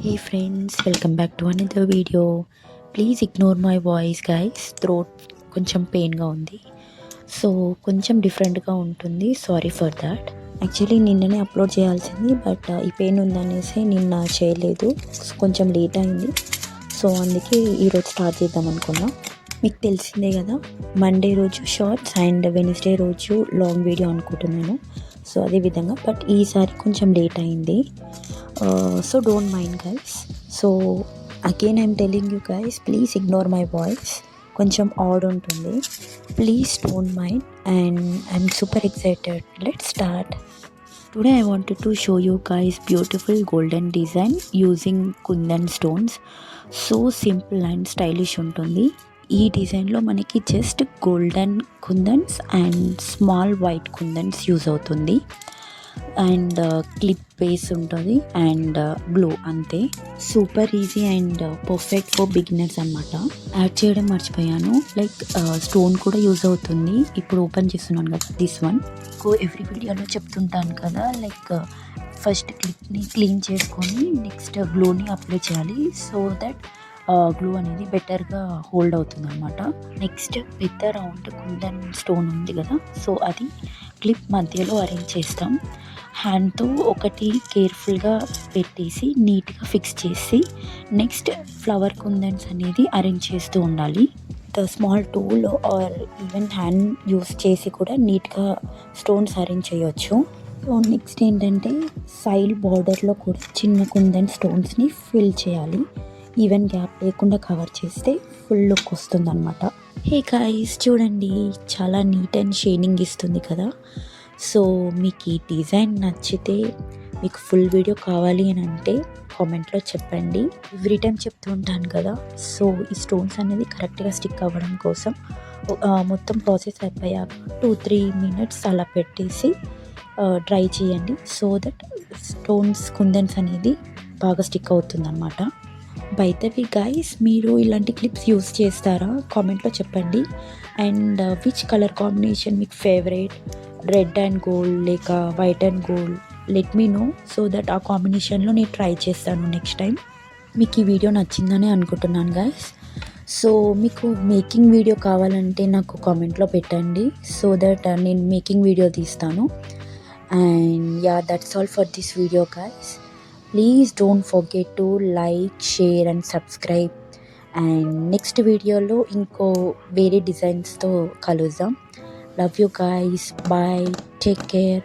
Hey friends, welcome back to another video. Please ignore my voice guys. Throat కొంచెం పెయిన్గా ఉంది. So కొంచెం డిఫరెంట్గా ఉంటుంది. Sorry for that. యాక్చువల్లీ నిన్ననే అప్లోడ్ చేయాల్సింది, బట్ ఈ పెయిన్ ఉందనేసి నిన్న చేయలేదు. కొంచెం లేట్ అయింది. సో అందుకే ఈరోజు స్టార్ట్ చేద్దాం అనుకున్నా. మీకు తెలిసిందే కదా, మండే రోజు షార్ట్స్ అండ్ వెన్స్డే రోజు లాంగ్ వీడియో అనుకుంటున్నాను. సో అదేవిధంగా బట్ ఈసారి కొంచెం లేట్ అయింది. So don't mind guys. So again I'm telling you guys, please ignore my voice. కొంచెం ఆడ్ ఉంటుంది. Please don't mind and I'm super excited. Let's start. Today I wanted to show you guys beautiful golden design using kundan stones. So simple and stylish ఉంటుంది. ఈ డిజైన్లో మనకి just golden kundans and small white kundans use అవుతుంది. And clip base ఉంటుంది and glow, అంతే. Super easy and perfect for beginners అనమాట. Add చేయడం మర్చిపోయాను, లైక్ స్టోన్ కూడా యూజ్ అవుతుంది. ఇప్పుడు ఓపెన్ చేస్తున్నాను కదా దిస్ వన్. ఎవ్రీ వీడియోలో చెప్తుంటాను కదా, లైక్ ఫస్ట్ క్లిప్ని క్లీన్ చేసుకొని నెక్స్ట్ గ్లోని అప్లై చేయాలి. సో దట్ గ్లూ అనేది బెటర్గా హోల్డ్ అవుతుంది అనమాట. నెక్స్ట్ పెద్ద రౌండ్ కుందన్ స్టోన్ ఉంది కదా, సో అది క్లిప్ మధ్యలో అరేంజ్ చేస్తాం. హ్యాండ్తో ఒకటి కేర్ఫుల్గా పెట్టేసి నీట్గా ఫిక్స్ చేసి నెక్స్ట్ ఫ్లవర్ కుందన్స్ అనేది అరేంజ్ చేస్తూ ఉండాలి. The small tool or even hand use చేసి కూడా నీట్గా స్టోన్స్ అరేంజ్ చేయొచ్చు. సో నెక్స్ట్ ఏంటంటే సైడ్ బార్డర్లో కూడా చిన్న కుందన్ స్టోన్స్ని ఫిల్ చేయాలి. ఈవెన్ గ్యాప్ లేకుండా కవర్ చేస్తే ఫుల్ లుక్ వస్తుంది అనమాట. హే గాయ్స్, చూడండి చాలా నీట్ అండ్ షైనింగ్ ఇస్తుంది కదా. సో మీకు ఈ డిజైన్ నచ్చితే, మీకు ఫుల్ వీడియో కావాలి అని అంటే కామెంట్లో చెప్పండి. ఎవ్రీ టైం చెప్తూ ఉంటాను కదా. సో ఈ స్టోన్స్ అనేది కరెక్ట్గా స్టిక్ అవ్వడం కోసం మొత్తం ప్రాసెస్ అయిపోయాక 2-3 minutes అలా పెట్టేసి డ్రై చేయండి. సో దట్ స్టోన్స్ కుందన్స్ అనేది బాగా స్టిక్ అవుతుంది అనమాట. బై ద వే గైస్, మీరు ఇలాంటి క్లిప్స్ యూస్ చేస్తారా? కామెంట్లో చెప్పండి. అండ్ విచ్ కలర్ కాంబినేషన్ మీకు ఫేవరెట్, రెడ్ అండ్ గోల్డ్ లేక white and gold, let me know. So that ఆ కాంబినేషన్లో నేను ట్రై చేస్తాను నెక్స్ట్ టైం. మీకు ఈ వీడియో నచ్చిందని అనుకుంటున్నాను గైస్. సో మీకు మేకింగ్ వీడియో కావాలంటే నాకు కామెంట్లో పెట్టండి, సో దట్ నేను మేకింగ్ వీడియో తీస్తాను. And yeah, that's all for this video guys. Please don't forget to like, share and subscribe. And next వీడియోలో ఇంకో వేరే డిజైన్స్తో కలుద్దాం. Love you guys. Bye. Take care.